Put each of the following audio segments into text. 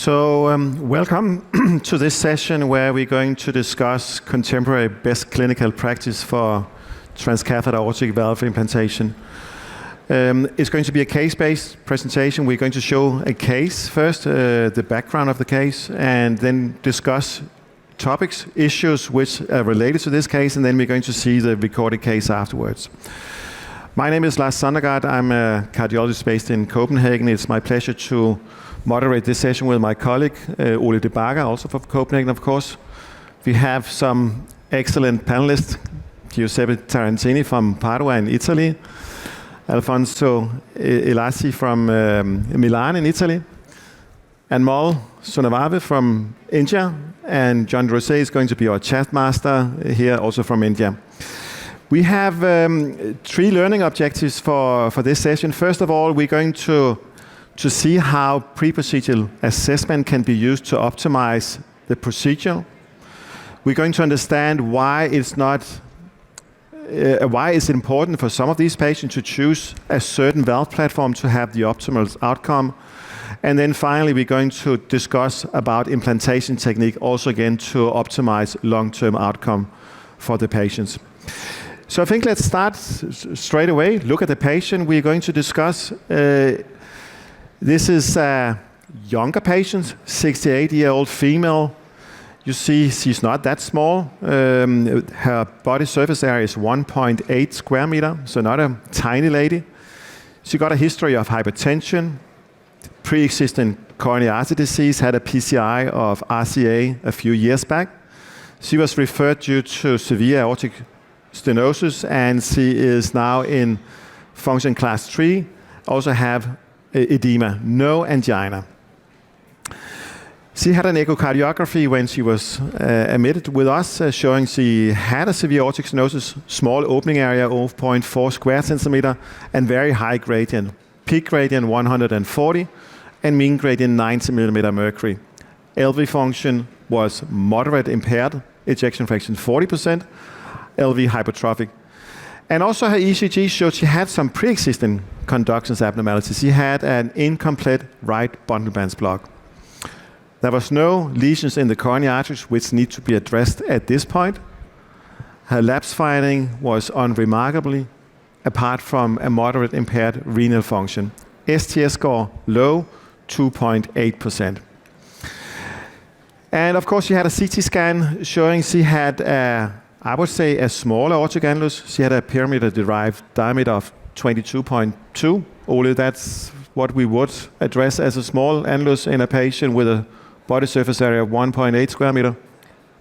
Welcome to this session where we're going to discuss contemporary best clinical practice for transcatheter aortic valve implantation. It's going to be a case-based presentation. We're going to show a case first, the background of the case, and then discuss topics, issues which are related to this case, and then we're going to see the recorded case afterwards. My name is Lars Sondergaard. I'm a cardiologist based in Copenhagen. It's my pleasure to moderate this session with my colleague, Ole de Backer, also from Copenhagen, of course. We have some excellent panelists, Giuseppe Tarantini from Padua in Italy, Alfonso Elasi from Milan in Italy, Anmol Sonavave from India, and John Rosé is going to be our chat master here, also from India. We have 3 learning objectives for this session. First of all, we're going to see how pre-procedural assessment can be used to optimize the procedure. We're going to understand why it's important for some of these patients to choose a certain valve platform to have the optimal outcome. And then finally, we're going to discuss about implantation technique, also again to optimize long-term outcome for the patients. So I think let's start straight away. Look at the patient we're going to discuss. This is a younger patient, 68-year-old female. You see she's not that small. Her body surface area is 1.8 square meter, so not a tiny lady. She got a history of hypertension, pre-existing coronary artery disease, had a PCI of RCA a few years back. She was referred due to severe aortic stenosis, and she is now in function class 3, also have edema, no angina. She had an echocardiography when she was admitted with us, showing she had a severe aortic stenosis, small opening area of 0.4 square centimeter, and very high gradient. Peak gradient 140, and mean gradient 90 millimeter mercury. LV function was moderate impaired, ejection fraction 40%, LV hypertrophic. And also her ECG showed she had some pre-existing conductance abnormalities. She had an incomplete right bundle branch block. There was no lesions in the coronary arteries which need to be addressed at this point. Her labs finding was unremarkably, apart from a moderate impaired renal function. STS score low, 2.8%. And of course she had a CT scan showing she had I would say a small aortic annulus. She had a perimeter-derived diameter of 22.2. Ole, that's what we would address as a small annulus in a patient with a body surface area of 1.8 square meter.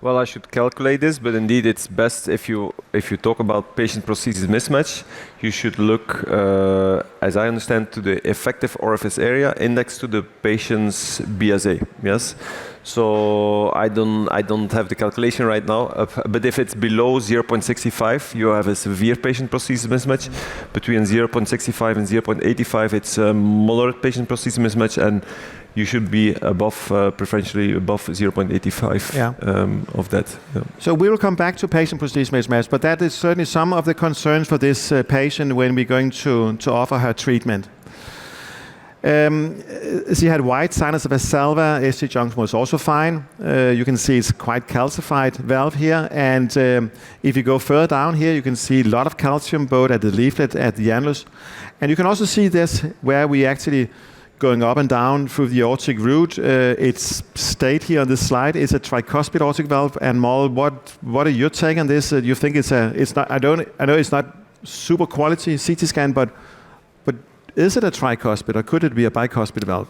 Well, I should calculate this, but indeed it's best if you talk about patient-prosthesis mismatch, you should look, as I understand, to the effective orifice area indexed to the patient's BSA. Yes. So I don't have the calculation right now, but if it's below 0.65, you have a severe patient-prosthesis mismatch. Between 0.65 and 0.85, it's a moderate patient-prosthesis mismatch, and you should be above, preferentially above 0.85 of that. Yeah. So we will come back to patient-prosthesis mismatch, but that is certainly some of the concerns for this patient when we're going to offer her treatment. She had white sinus valsalva, ST junction was also fine. You can see it's quite calcified valve here, and if you go further down here, you can see a lot of calcium both at the leaflet, at the annulus. And you can also see this where we actually going up and down through the aortic root. It's stated here on this slide. It's a tricuspid aortic valve. And Mol, what are your take on this? You think it's not? I know it's not super quality CT scan, but is it a tricuspid or could it be a bicuspid valve?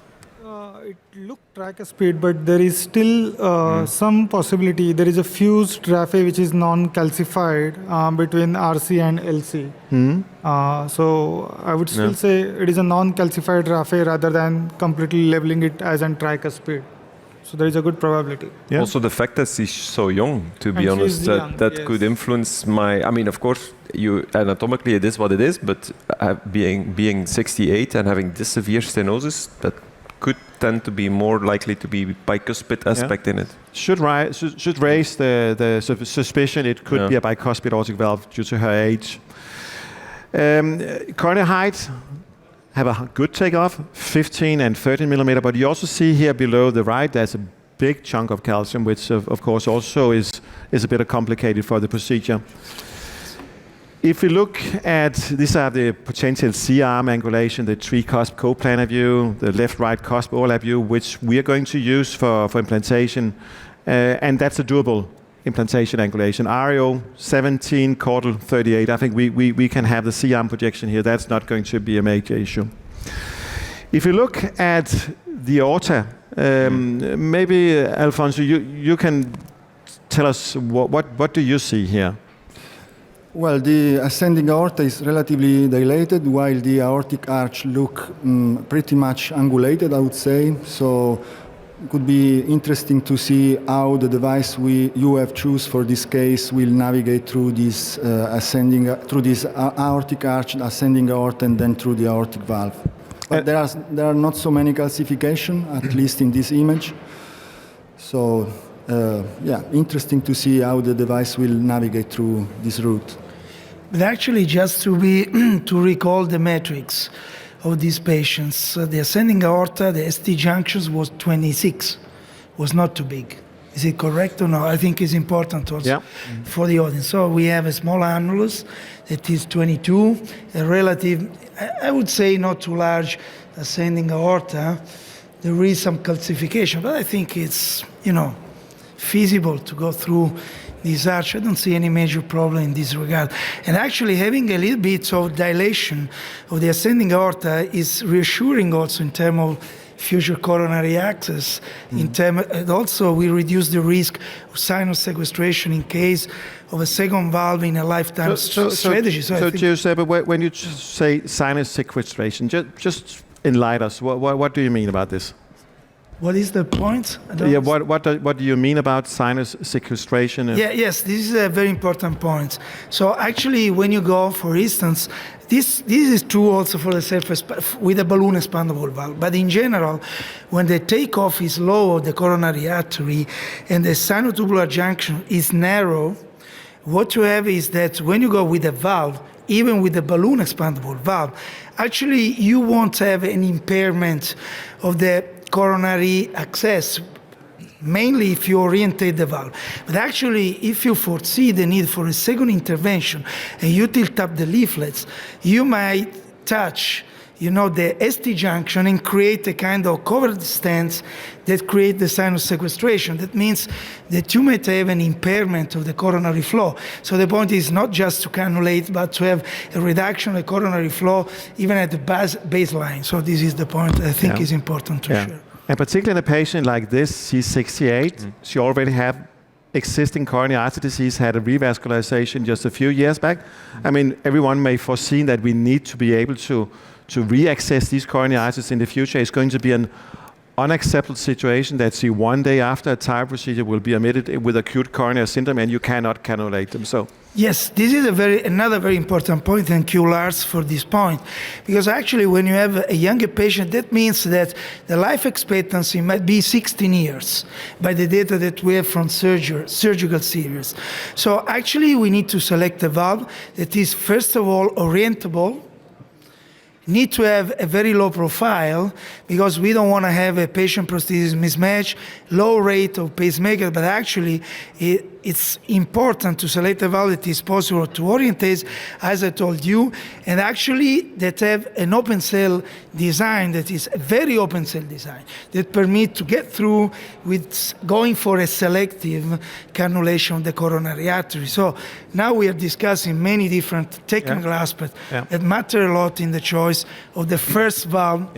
It looked tricuspid, but there is still some possibility. There is a fused raphe which is non-calcified between RC and LC. So I would still say it is a non-calcified raphe rather than completely labeling it as a tricuspid. So there is a good probability. Yeah. Also the fact that she's so young, to be honest, that could influence my, I mean, of course, you anatomically it is what it is, but being 68 and having this severe stenosis, that could tend to be more likely to be bicuspid aspect in it. Should raise the suspicion it could be a bicuspid aortic valve due to her age. Coronary height, have a good takeoff, 15 and 13 millimeter, but you also see here below the right, there's a big chunk of calcium, which of course also is a bit complicated for the procedure. If we look at, these are the potential C-arm angulation, the 3-cusp coplanar view, the left-right cusp overlap view, which we are going to use for implantation, and that's a doable implantation angulation. REO 17, caudal 38. I think we can have the C-arm projection here. That's not going to be a major issue. If you look at the aorta, maybe Alfonso, you can tell us what do you see here? Well, the ascending aorta is relatively dilated, while the aortic arch look pretty much angulated, I would say. So it could be interesting to see how the device you have choose for this case will navigate through this aortic arch, ascending aorta, and then through the aortic valve. But there are not so many calcification, at least in this image. So yeah, interesting to see how the device will navigate through this route. But actually, just to recall the metrics of these patients, the ascending aorta, the ST junctions was 26, was not too big. Is it correct or no? I think it's important also for the audience. So we have a small annulus that is 22, a relative, I would say not too large ascending aorta. There is some calcification, but I think it's, feasible to go through this arch. I don't see any major problem in this regard. And actually having a little bit of dilation of the ascending aorta is reassuring also in terms of future coronary access. And also we reduce the risk of sinus sequestration in case of a second valve in a lifetime strategy. So Giuseppe, when you say sinus sequestration, just enlighten us. What do you mean about this? What is the point? What do you mean about sinus sequestration? Yes, this is a very important point. So actually, when you go, for instance, this is true also for the surface with a balloon expandable valve. But in general, when the takeoff is low of the coronary artery and the sinotubular junction is narrow, what you have is that when you go with a valve, even with the balloon expandable valve, actually you won't have an impairment of the coronary access, mainly if you orientate the valve. But actually, if you foresee the need for a second intervention and you tilt up the leaflets, you might touch the ST junction and create a kind of covered stents that create the sinus sequestration. That means that you might have an impairment of the coronary flow. So the point is not just to cannulate, but to have a reduction of the coronary flow even at the baseline. So this is the point I think is important to share. And particularly in a patient like this, she's 68, she already have existing coronary artery disease, had a revascularization just a few years back. I mean, everyone may foresee that we need to be able to re-access these coronary arteries in the future. It's going to be an unacceptable situation that she one day after a TAVI procedure will be admitted with acute coronary syndrome and you cannot cannulate them. So yes, this is another very important point, and thank you, Lars, for this point. Because actually, when you have a younger patient, that means that the life expectancy might be 16 years by the data that we have from surgical series. So actually, we need to select a valve that is, first of all, orientable, need to have a very low profile because we don't want to have a patient prosthesis mismatch, low rate of pacemaker, but actually it's important to select a valve that is possible to orientate, as I told you, and actually that have an open cell design that is a very open cell design that permit to get through with going for a selective cannulation of the coronary artery. So now we are discussing many different technical aspects that matter a lot in the choice of the first valve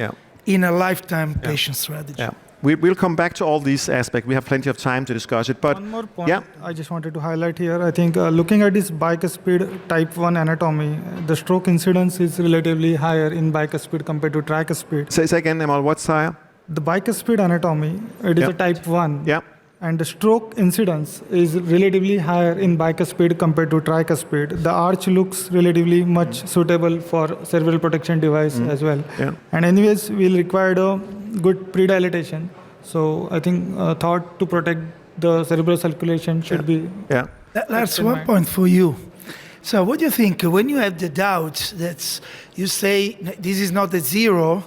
in a lifetime patient strategy. We'll come back to all these aspects. We have plenty of time to discuss it. But one more point I just wanted to highlight here. I think looking at this bicuspid type 1 anatomy, the stroke incidence is relatively higher in bicuspid compared to tricuspid. Say again, Emal, what's higher? The bicuspid anatomy, it is a type 1. Yeah. And the stroke incidence is relatively higher in bicuspid compared to tricuspid. The arch looks relatively much suitable for cerebral protection device as well. Yeah. And anyways, we'll require a good predilatation. So I think thought to protect the cerebral circulation should be. That's one point for you. So what do you think when you have the doubt that you say this is not a zero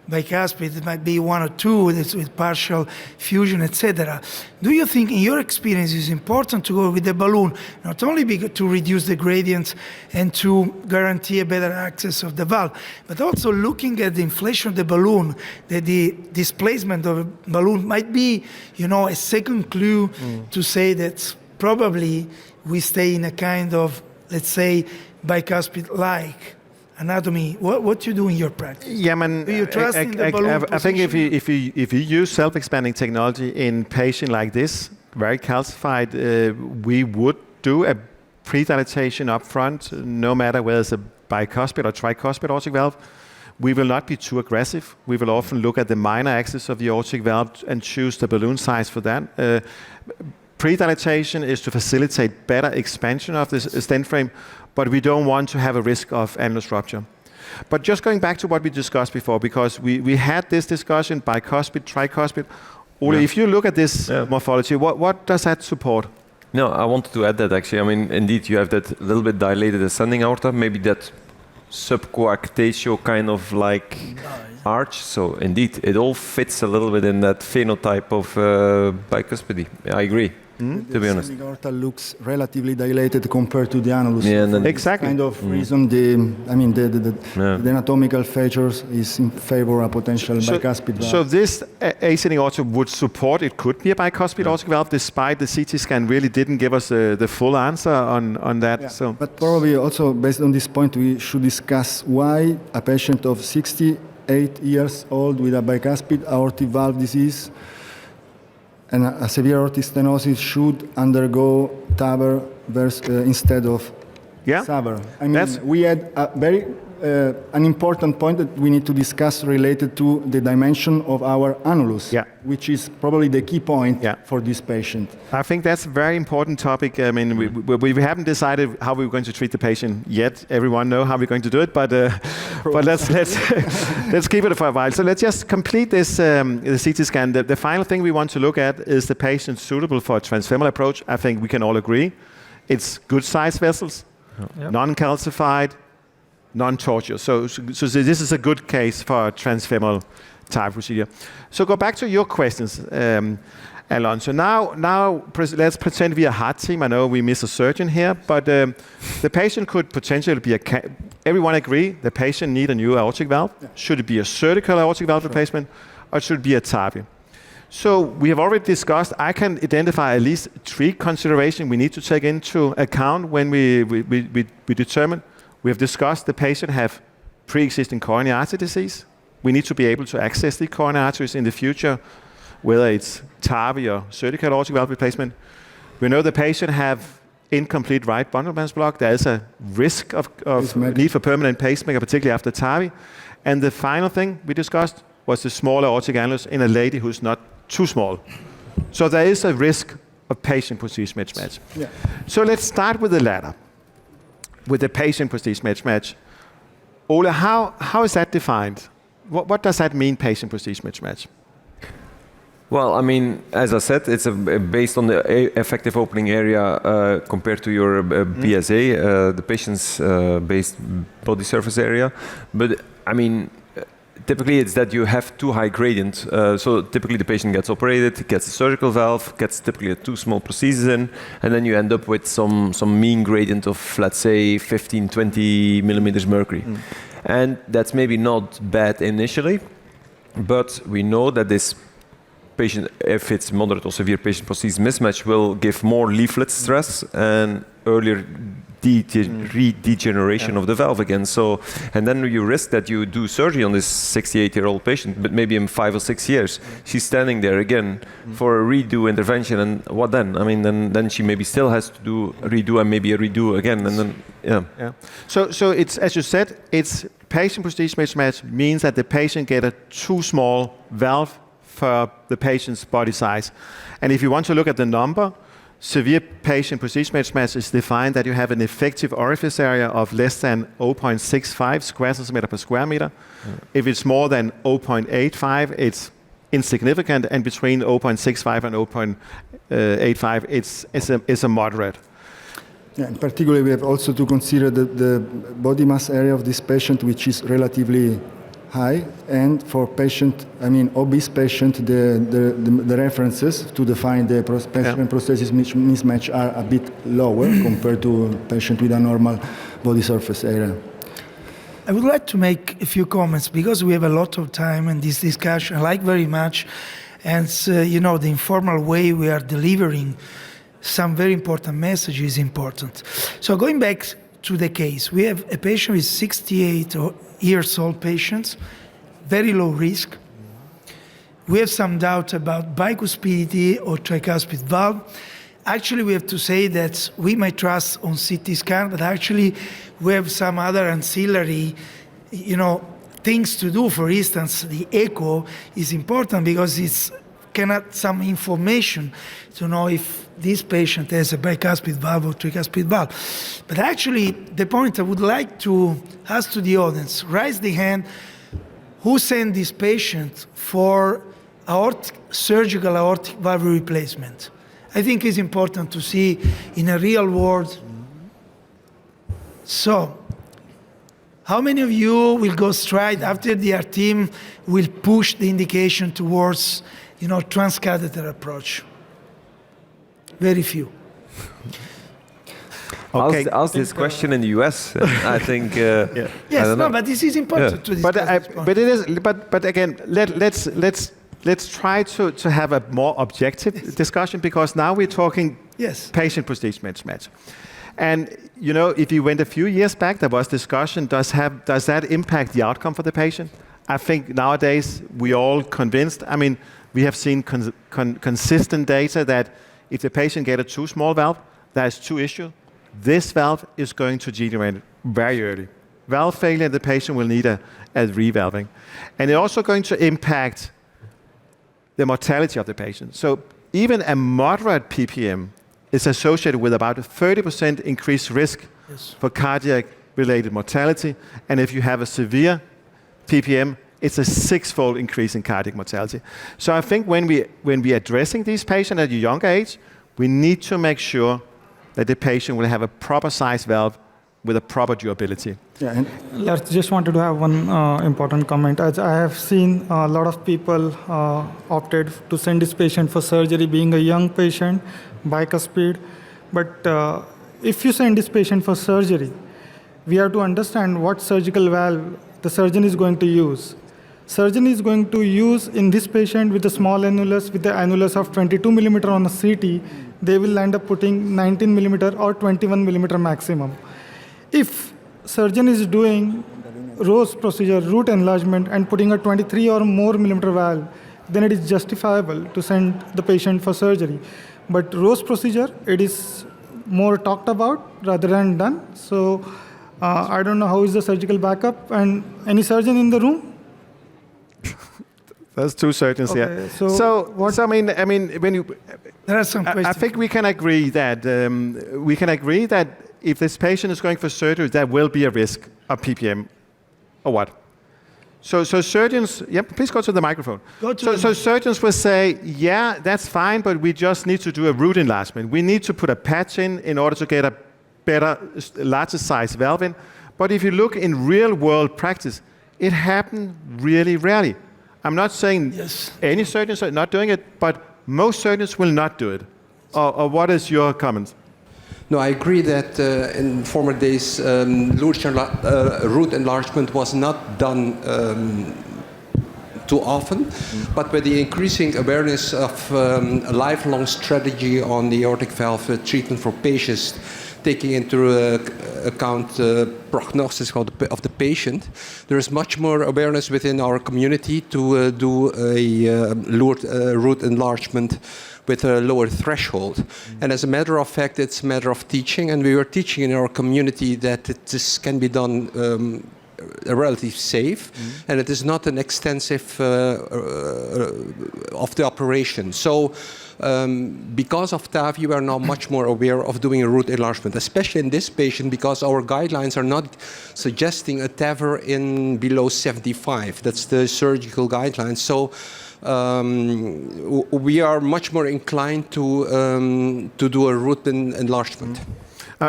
bicuspid, it might be 1 or 2 that's with partial fusion, etc. Do you think in your experience it's important to go with the balloon, not only to reduce the gradients and to guarantee a better access of the valve, but also looking at the inflation of the balloon, that the displacement of a balloon might be, a second clue to say that probably we stay in a kind of, let's say, bicuspid-like anatomy. What you do in your practice? Yeah, man. Do you trust in the balloon I think position? if you use self-expanding technology in patient like this, very calcified, we would do a pre-dilatation up front, no matter whether it's a bicuspid or tricuspid aortic valve. We will not be too aggressive. We will often look at the minor axis of the aortic valve and choose the balloon size for that. Pre-dilatation is to facilitate better expansion of this stent frame, but we don't want to have a risk of annulus rupture. But just going back to what we discussed before, because we had this discussion, bicuspid, tricuspid. Ole, if you look at this morphology, what does that support? No, I wanted to add that actually. I mean, indeed, you have that little bit dilated ascending aorta, maybe that subcoactatio kind of like arch. So indeed, it all fits a little bit in that phenotype of bicuspid. I agree. To be honest, the aorta looks relatively dilated compared to the annulus. Yeah, and then exactly. Kind of reason the anatomical features is in favor of potential bicuspid valve. So this ascending aorta would support it could be a bicuspid aortic valve, despite the CT scan really didn't give us the full answer on that. Yeah. So, But probably also based on this point, we should discuss why a patient of 68 years old with a bicuspid aortic valve disease and a severe aortic stenosis should undergo TAVR instead of SAVR. I mean, we had a very an important point that we need to discuss related to the dimension of our annulus, which is probably the key point for this patient. I think that's a very important topic. I mean, we haven't decided how we're going to treat the patient yet. Everyone know how we're going to do it, but let's let's keep it for a while. So let's just complete this the CT scan. The final thing we want to look at is the patient suitable for a transfemoral approach. I think we can all agree. It's good size vessels, non-calcified, non-tortuous. So this is a good case for a transfemoral type procedure. So go back to your questions, Alonso. Now let's pretend we are a heart team. I know we miss a surgeon here, but the patient could potentially be everyone agree the patient need a new aortic valve? Yeah. Should it be a surgical aortic valve replacement, or should it be a TAVI? So we have already discussed, I can identify at least 3 considerations we need to take into account when we determine. We have discussed the patient have pre-existing coronary artery disease. We need to be able to access the coronary arteries in the future, whether it's TAVI or surgical aortic valve replacement. We know the patient have incomplete right bundle branch block. There is a risk of need for permanent pacemaker, particularly after TAVI. And the final thing we discussed was the smaller aortic annulus in a lady who's not too small. So there is a risk of patient-prosthesis mismatch. Yeah. So let's start with the latter, with the patient-prosthesis mismatch. Ole, how is that defined? What does that mean, patient-prosthesis mismatch? Well, I mean, as I said, it's based on the effective opening area compared to your PSA, the patient's based body surface area. But I mean, typically it's that you have too high gradient. So typically the patient gets operated, gets a surgical valve, gets typically a too small prosthesis in, and then you end up with some mean gradient of, let's say, 15, 20 millimeters mercury. And that's maybe not bad initially, but we know that this patient, if it's moderate or severe patient prosthesis mismatch, will give more leaflet stress and earlier degeneration of the valve again. So, and then you risk that you do surgery on this 68-year-old patient, but maybe in 5 or 6 years, she's standing there again for a redo intervention, and what then? I mean, then she maybe still has to do a redo and maybe a redo again, and then, So it's, as you said, it's patient-prosthesis mismatch means that the patient get a too small valve for the patient's body size. And if you want to look at the number, severe patient-prosthesis mismatch is defined that you have an effective orifice area of less than 0.65 square centimeter per square meter. If it's more than 0.85, it's insignificant, and between 0.65 and 0.85, it's a moderate. Yeah, in particular, we have also to consider the body mass area of this patient, which is relatively high, and for patient, obese patient, the references to define the patient and prosthesis mismatch are a bit lower compared to a patient with a normal body surface area. I would like to make a few comments because we have a lot of time in this discussion. I like very much, and the informal way we are delivering some very important message is important. So going back to the case, we have a patient with 68 years old patients, very low risk. We have some doubt about bicuspidity or tricuspid valve. Actually, we have to say that we might trust on CT scan, but actually we have some other ancillary, things to do. For instance, the echo is important because it's can add some information to know if this patient has a bicuspid valve or tricuspid valve. But actually, the point I would like to ask to the audience, raise the hand, who sent this patient for surgical aortic valve replacement? I think it's important to see in a real world. So, how many of you will go straight after the our team will push the indication towards, transcatheter approach? Very few. Okay. Ask this question in the US. I think. Yes, but this is important to discuss. But again, let's try to have a more objective discussion, because now we're talking patient prosthesis mismatch. And if you went a few years back, there was discussion, does that impact the outcome for the patient? I think nowadays we're all convinced. We have seen consistent data that if the patient gets a too small valve, there's two issues. This valve is going to degenerate very early. Valve failure, the patient will need a revalving. And it's also going to impact the mortality of the patient. So even a moderate PPM is associated with about a 30% increased risk for cardiac-related mortality. And if you have a severe PPM, it's a six-fold increase in cardiac mortality. So I think when we are addressing these patients at a younger age, we need to make sure that the patient will have a proper size valve with a proper durability. Yeah, I just wanted to have one important comment. As I have seen a lot of people opted to send this patient for surgery, being a young patient, bicuspid. But if you send this patient for surgery, we have to understand what surgical valve the surgeon is going to use. Surgeon is going to use in this patient with a small annulus, with the annulus of 22 millimeter on a CT, they will end up putting 19 millimeter or 21 millimeter maximum. If surgeon is doing Rose procedure, root enlargement, and putting a 23 or more millimeter valve, then it is justifiable to send the patient for surgery. But Rose procedure, it is more talked about rather than done. So I don't know how is the surgical backup, and any surgeon in the room? There's two surgeons here. So when you, there are some questions. I think we can agree that if this patient is going for surgery, there will be a risk of PPM, or what? So surgeons, please go to the microphone. So surgeons will say, yeah, that's fine, but we just need to do a root enlargement. We need to put a patch in order to get a better, larger size valve in. But if you look in real world practice, it happens really rarely. I'm not saying any surgeons are not doing it, but most surgeons will not do it. Or what is your comment? No, I agree that in former days, root enlargement was not done too often, but with the increasing awareness of a lifelong strategy on the aortic valve treatment for patients, taking into account prognosis of the patient, there is much more awareness within our community to do a root enlargement with a lower threshold. And as a matter of fact, it's a matter of teaching, and we were teaching in our community that this can be done relatively safe, and it is not an extensive of the operation. So because of TAVI, we are now much more aware of doing a root enlargement, especially in this patient, because our guidelines are not suggesting a TAVR in below 75. That's the surgical guidelines. So we are much more inclined to do a root enlargement.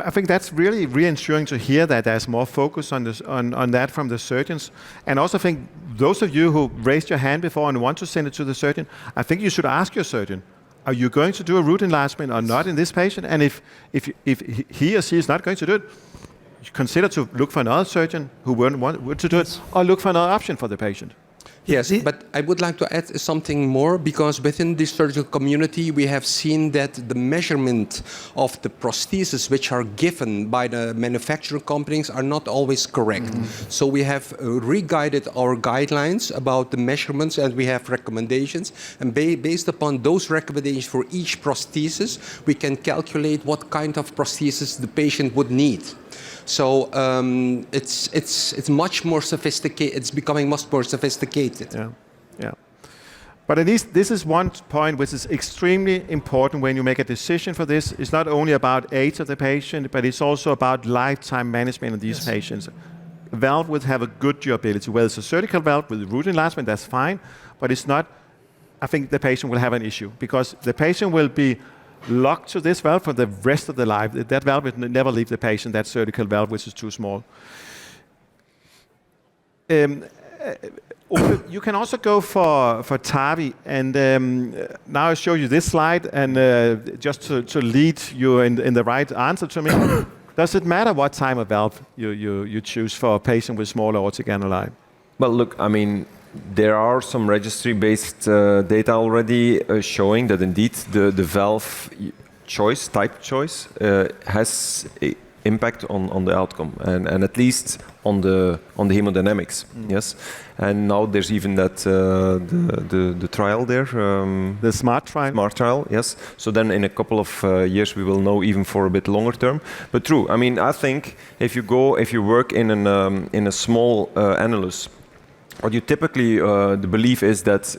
I think that's really reassuring to hear that there's more focus on this, on that from the surgeons. And also think those of you who raised your hand before and want to send it to the surgeon, I think you should ask your surgeon, are you going to do a root enlargement or not in this patient? And if he or she is not going to do it, consider to look for another surgeon who wouldn't want to do it, or look for another option for the patient. Yes, but I would like to add something more, because within the surgical community we have seen that the measurement of the prostheses which are given by the manufacturing companies are not always correct. So we have re-guided our guidelines about the measurements, and we have recommendations, and based upon those recommendations for each prosthesis we can calculate what kind of prosthesis the patient would need. So it's much more sophisticated. It's becoming much more sophisticated. Yeah. But at least this is one point which is extremely important when you make a decision for this. It's not only about age of the patient, but it's also about lifetime management of these patients. A valve would have a good durability. Whether it's a surgical valve with root enlargement, that's fine, but it's not. I think the patient will have an issue, because the patient will be locked to this valve for the rest of the life. That valve will never leave the patient, that surgical valve, which is too small. You can also go for TAVI, and now I show you this slide, and just to lead you in the right answer to me, does it matter what type of valve you choose for a patient with small aortic annuli? Well, look, I mean, there are some registry-based data already showing that indeed the valve type choice has an impact on the outcome, and at least on the hemodynamics. Yes, and now there's even that the trial there, the SMART trial. SMART trial, yes. So then in a couple of years we will know even for a bit longer term. But true, I mean, I think if you work in a small annulus, what you typically, the belief is that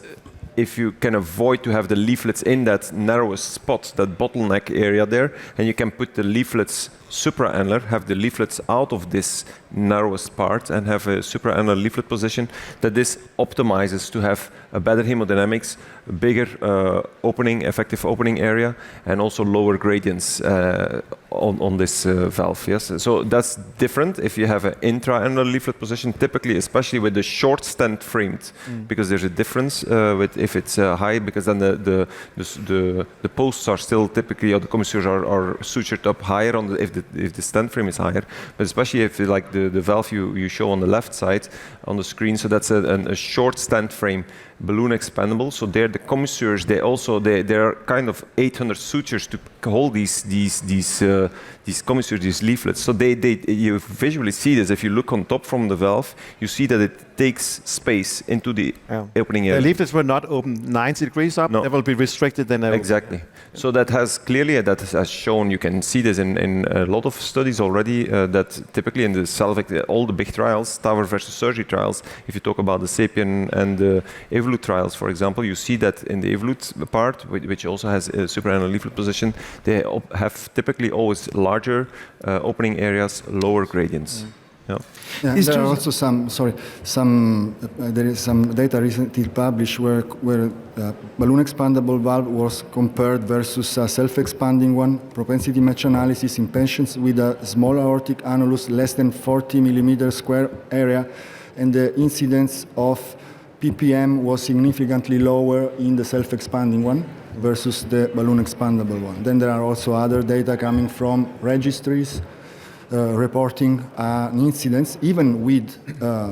if you can avoid to have the leaflets in that narrowest spot, that bottleneck area there, and you can put the leaflets supraannular, have the leaflets out of this narrowest part and have a supraannular leaflet position, that this optimizes to have a better hemodynamics, a bigger effective opening area, and also lower gradients on this valve. Yes, so that's different if you have an intraannular leaflet position, typically, especially with the short stent framed, because there's a difference with if it's high, because then the posts are still typically, or the commissures are sutured up higher on if the stent frame is higher, but especially if like the valve you show on the left side on the screen, so that's a short stent frame, balloon expandable. So there the commissures, there are kind of 800 sutures to hold these commissures, these leaflets. So you visually see this. If you look on top from the valve, you see that it takes space into the opening area. The leaflets were not open 90 degrees up. No. They will be restricted then. Exactly. So that has clearly, that has shown, you can see this in a lot of studies already, that typically in the Salvic, all the big trials, TAVR versus surgery trials, if you talk about the SAPIEN and the Evolut trials, for example, you see that in the Evolut part, which also has a supraannular leaflet position, they have typically always larger opening areas, lower gradients. Yeah. Yeah, there are also there is some data recently published where balloon expandable valve was compared versus a self-expanding one, propensity match analysis in patients with a small aortic annulus less than 40 millimeter square area, and the incidence of PPM was significantly lower in the self-expanding one versus the balloon expandable one. Then there are also other data coming from registries reporting an incidence, even with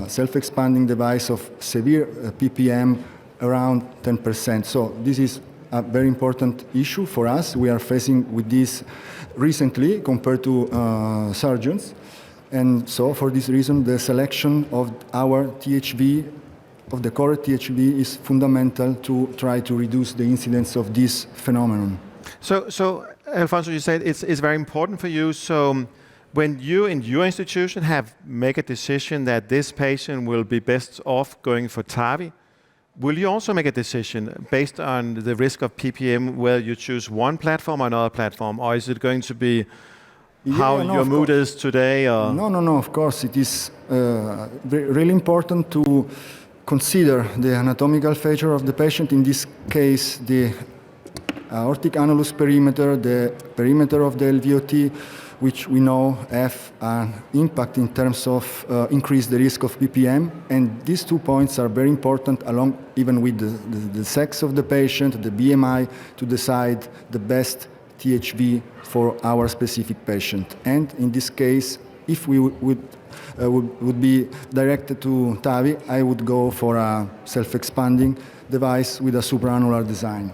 self-expanding device, of severe PPM around 10%. So this is a very important issue for us. We are facing with this recently compared to surgeons. And so for this reason, the selection of our THV, of the correct THV, is fundamental to try to reduce the incidence of this phenomenon. So Alfonso, you said it's very important for you. So when you in your institution make a decision that this patient will be best off going for TAVI, will you also make a decision based on the risk of PPM where you choose one platform or another platform, or is it going to be your mood is today? Or? No, of course. It is really important to consider the anatomical feature of the patient. In this case, the aortic annulus perimeter, the perimeter of the LVOT, which we know have an impact in terms of increase the risk of PPM. And these 2 points are very important, along even with the sex of the patient, the BMI, to decide the best THV for our specific patient. And in this case, if we would be directed to TAVI, I would go for a self-expanding device with a supraannular design.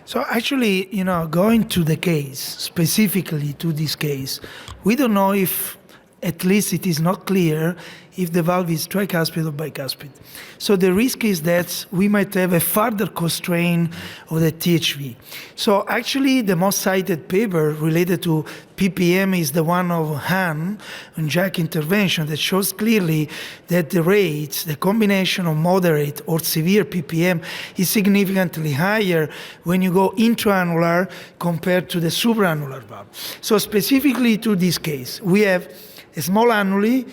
So actually, going to the case, specifically to this case, we don't know if, at least it is not clear, if the valve is tricuspid or bicuspid. So the risk is that we might have a further constraint of the THV. So actually, the most cited paper related to PPM is the one of Han on JACC intervention that shows clearly that the rates, the combination of moderate or severe PPM is significantly higher when you go intraannular compared to the supraannular valve. So specifically to this case, we have a small annuli.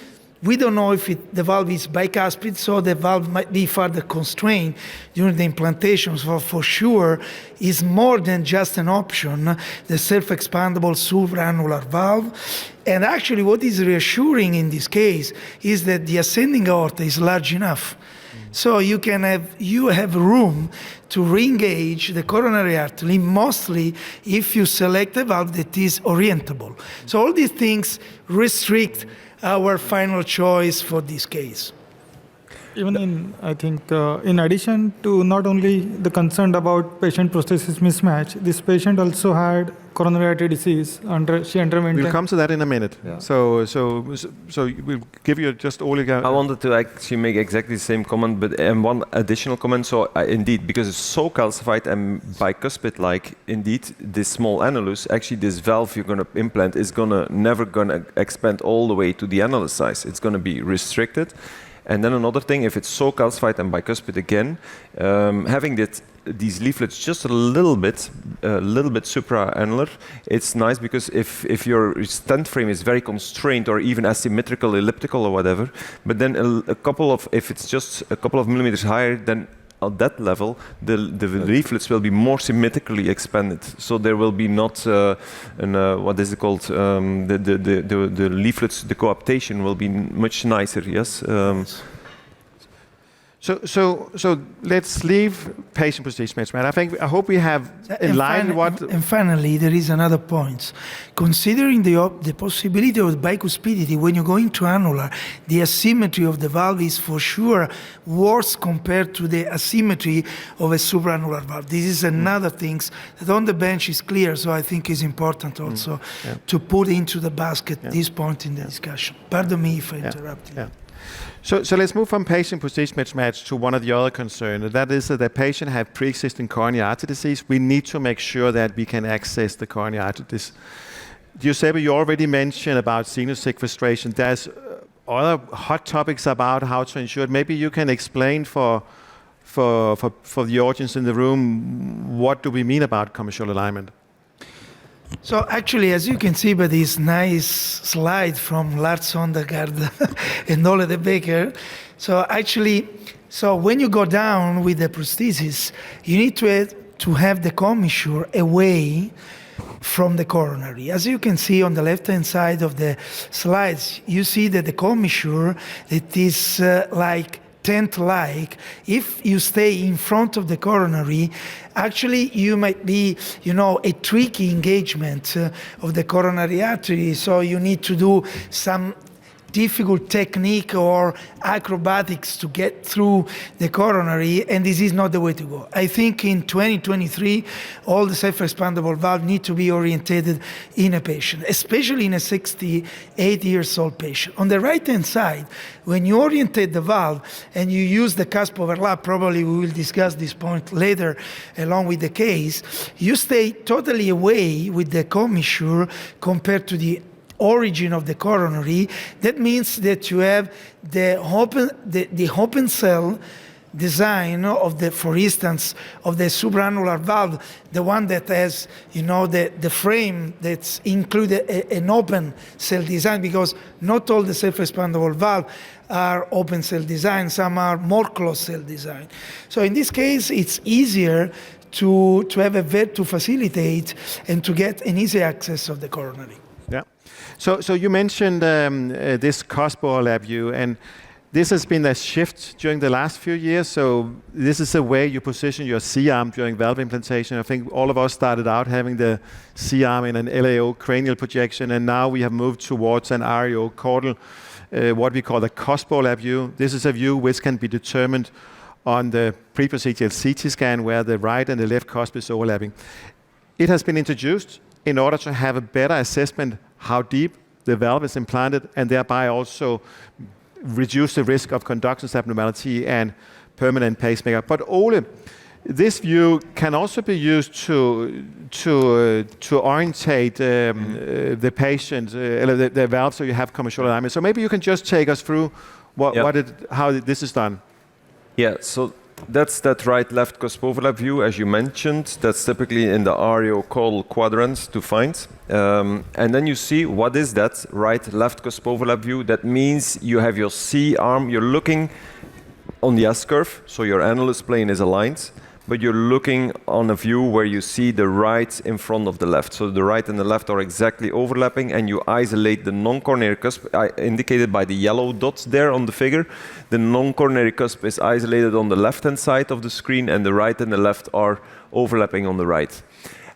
We don't know if the valve is bicuspid, so the valve might be further constrained during the implantation. So for sure, is more than just an option, the self-expandable supraannular valve. And actually, what is reassuring in this case is that the ascending aorta is large enough. So you have room to re-engage the coronary artery, mostly if you select a valve that is orientable. So all these things restrict our final choice for this case. Even in addition to not only the concern about patient prosthesis mismatch, this patient also had coronary artery disease. She underwent. We'll come to that in a minute. Yeah. So we'll give you just all you got. I wanted to actually make exactly the same comment, but one additional comment. So indeed, because it's so calcified and bicuspid-like, indeed, this small annulus, actually this valve you're going to implant is never going to expand all the way to the annulus size. It's going to be restricted. And then another thing, if it's so calcified and bicuspid again, having these leaflets just a little bit supraannular, it's nice because if your stent frame is very constrained or even asymmetrical, elliptical or whatever, but then if it's just a couple of millimeters higher, then at that level, the leaflets will be more symmetrically expanded. So there will be not what is it called? The leaflets, the coaptation will be much nicer. Yes. So let's leave patient prosthesis mismatch. I hope we have enlightened what. And finally, there is another point. Considering the possibility of bicuspidity, when you go into annular, the asymmetry of the valve is for sure worse compared to the asymmetry of a supraannular valve. This is another thing that on the bench is clear, so I think is important also to put into the basket this point in the discussion. Pardon me if I interrupted. Yeah. So let's move from patient prosthesis mismatch to one of the other concerns. That is that the patient have pre-existing coronary artery disease. We need to make sure that we can access the coronary artery disease. Giuseppe, you already mentioned about sinus sequestration. There's other hot topics about how to ensure it. Maybe you can explain for the audience in the room, what do we mean about commercial alignment? So actually, as you can see by this nice slide from Lars Sondergaard and Ole de Becker, so when you go down with the prosthesis, you need to have the commissure away from the coronary. As you can see on the left-hand side of the slides, you see that the commissure, it is like tent-like. If you stay in front of the coronary, actually you might be, a tricky engagement of the coronary artery, so you need to do some difficult technique or acrobatics to get through the coronary, and this is not the way to go. I think in 2023, all the self-expandable valve need to be orientated in a patient, especially in a 68 years old patient. On the right-hand side, when you orientate the valve and you use the cusp overlap, probably we will discuss this point later along with the case, you stay totally away with the commissure compared to the origin of the coronary. That means that you have the open cell design of for instance, of the supraannular valve, the one that has, the frame that's included an open cell design, because not all the self-expandable valve are open cell design, some are more closed cell design. So in this case, it's easier to have a vet to facilitate and to get an easy access of the coronary. Yeah. So you mentioned this Casper Labview, and this has been a shift during the last few years. So this is the way you position your C-arm during valve implantation. I think all of us started out having the C-arm in an LAO cranial projection, and now we have moved towards an REO caudal, what we call the Casper Labview. This is a view which can be determined on the pre-procedural CT scan where the right and the left cusp is overlapping. It has been introduced in order to have a better assessment how deep the valve is implanted, and thereby also reduce the risk of conduction abnormality and permanent pacemaker. But Ole, this view can also be used to orientate the patient, the valve, so you have commissural alignment. So maybe you can just take us through how this is done. Yeah, so that's that right-left cusp overlap view, as you mentioned. That's typically in the REO caudal quadrants to find. And then you see what is that right-left cusp overlap view. That means you have your C-arm, you're looking on the S-curve, so your annulus plane is aligned, but you're looking on a view where you see the right in front of the left. So the right and the left are exactly overlapping, and you isolate the non-coronary cusp, indicated by the yellow dots there on the figure. The non-coronary cusp is isolated on the left-hand side of the screen, and the right and the left are overlapping on the right.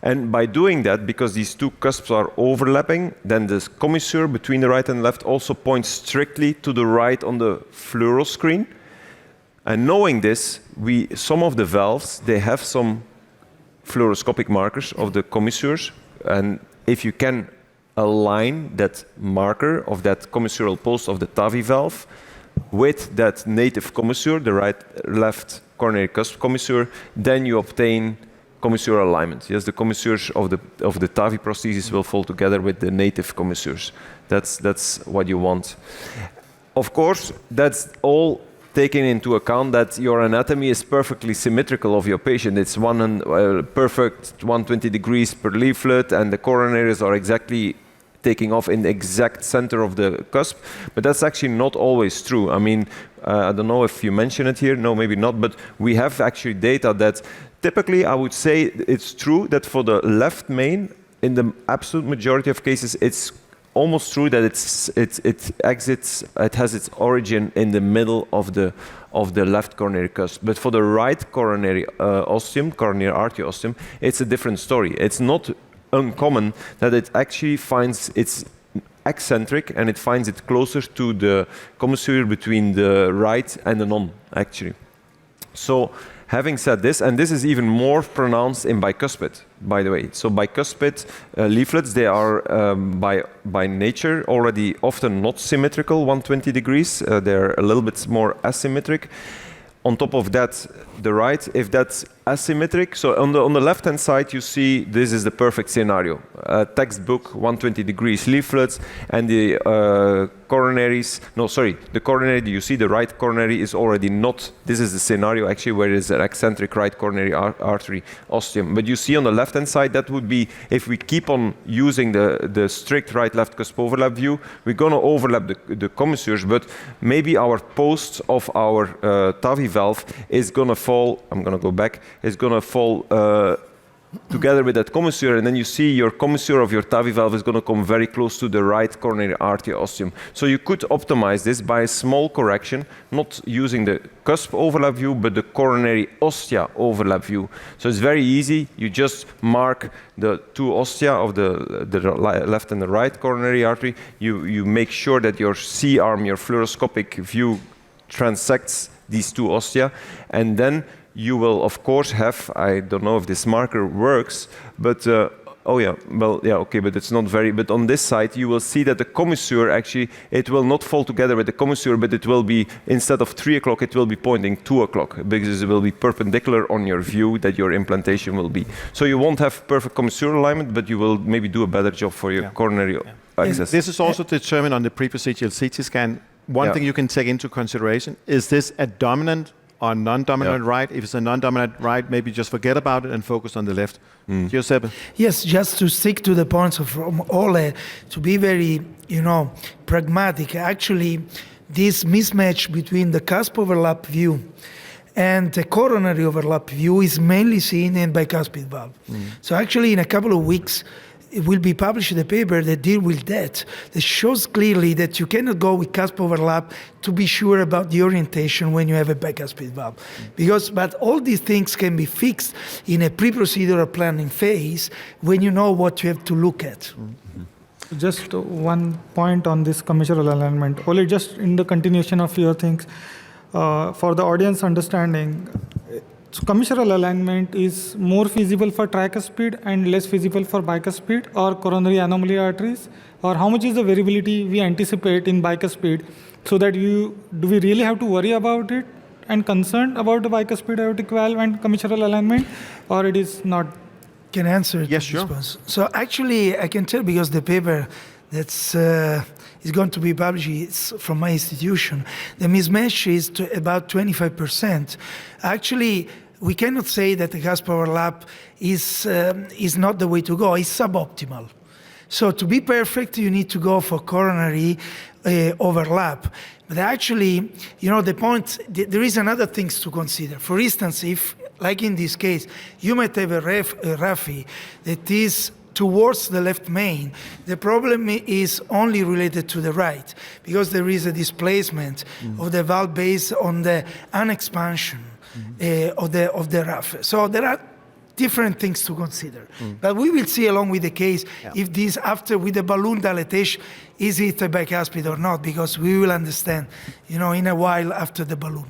And by doing that, because these two cusps are overlapping, then this commissure between the right and left also points strictly to the right on the fluoro screen. And knowing this, some of the valves, they have some fluoroscopic markers of the commissures. And if you can align that marker of that commissural post of the TAVI valve with that native commissure, the right-left coronary cusp commissure, then you obtain commissural alignment. Yes, the commissures of the TAVI prosthesis will fall together with the native commissures. That's what you want. Of course, that's all taking into account that your anatomy is perfectly symmetrical of your patient. It's perfect 120 degrees per leaflet, and the coronaries are exactly taking off in the exact center of the cusp. But that's actually not always true. I mean, I don't know if you mention it here. No, maybe not. But we have actually data that typically, I would say it's true that for the left main, in the absolute majority of cases, it's almost true that it has its origin in the middle of the left coronary cusp. But for the right coronary ostium, coronary artery ostium, it's a different story. It's not uncommon that it actually finds its eccentric and it finds it closer to the commissure between the right and the non, actually. So having said this, and this is even more pronounced in bicuspid, by the way. So bicuspid leaflets, they are by nature already often not symmetrical, 120 degrees. They're a little bit more asymmetric. On top of that, the right, if that's asymmetric, so on the left-hand side, you see this is the perfect scenario. Textbook, 120 degrees leaflets, and the coronaries, the coronary, you see the right coronary is already not, this is the scenario actually where there's an eccentric right coronary artery ostium. But you see on the left-hand side, that would be, if we keep on using the strict right-left cusp overlap view, we're gonna overlap the commissures, but maybe our post of our TAVI valve is gonna fall, I'm gonna go back, is gonna fall together with that commissure, and then you see your commissure of your TAVI valve is going to come very close to the right coronary artery ostium. So you could optimize this by a small correction, not using the cusp overlap view, but the coronary ostia overlap view. So it's very easy. You just mark the two ostia of the left and the right coronary artery. You make sure that your C-arm, your fluoroscopic view, transects these two ostia, and then you will, of course, have, I don't know if this marker works, but, but it's not very, but on this side, you will see that the commissure, actually, it will not fall together with the commissure, but it will be, instead of 3 o'clock, it will be pointing 2 o'clock, because it will be perpendicular on your view that your implantation will be. So you won't have perfect commissure alignment, but you will maybe do a better job for your coronary access. This is also determined on the pre-procedural CT scan. One thing you can take into consideration, is this a dominant or non-dominant right? If it's a non-dominant right, maybe just forget about it and focus on the left. Giuseppe? Yes, just to stick to the points of Ole, to be very, pragmatic. Actually, this mismatch between the cusp overlap view and the coronary overlap view is mainly seen in bicuspid valve. So actually, in a couple of weeks, it will be published the paper that deal with that shows clearly that you cannot go with cusp overlap to be sure about the orientation when you have a bicuspid valve. But all these things can be fixed in a pre-procedural planning phase when you know what you have to look at. Just one point on this commissural alignment. Only just in the continuation of your things, for the audience understanding, so commissural alignment is more feasible for tricuspid and less feasible for bicuspid or coronary anomaly arteries? Or how much is the variability we anticipate in bicuspid so that do we really have to worry about it and concerned about the bicuspid aortic valve and commissural alignment, or it is not? Can I answer? Yes, sure. So actually, I can tell because the paper that's is going to be published is from my institution. The mismatch is to about 25%. Actually, we cannot say that the cusp overlap is not the way to go. It's suboptimal. So to be perfect, you need to go for coronary overlap. But actually, the point, there is another things to consider. For instance, if, like in this case, you might have a RAFI that is towards the left main, the problem is only related to the right, because there is a displacement of the valve based on the unexpansion of the RAF. So there are different things to consider. But we will see along with the case if this, after with the balloon dilatation, is it a bicuspid or not, because we will understand, in a while after the balloon.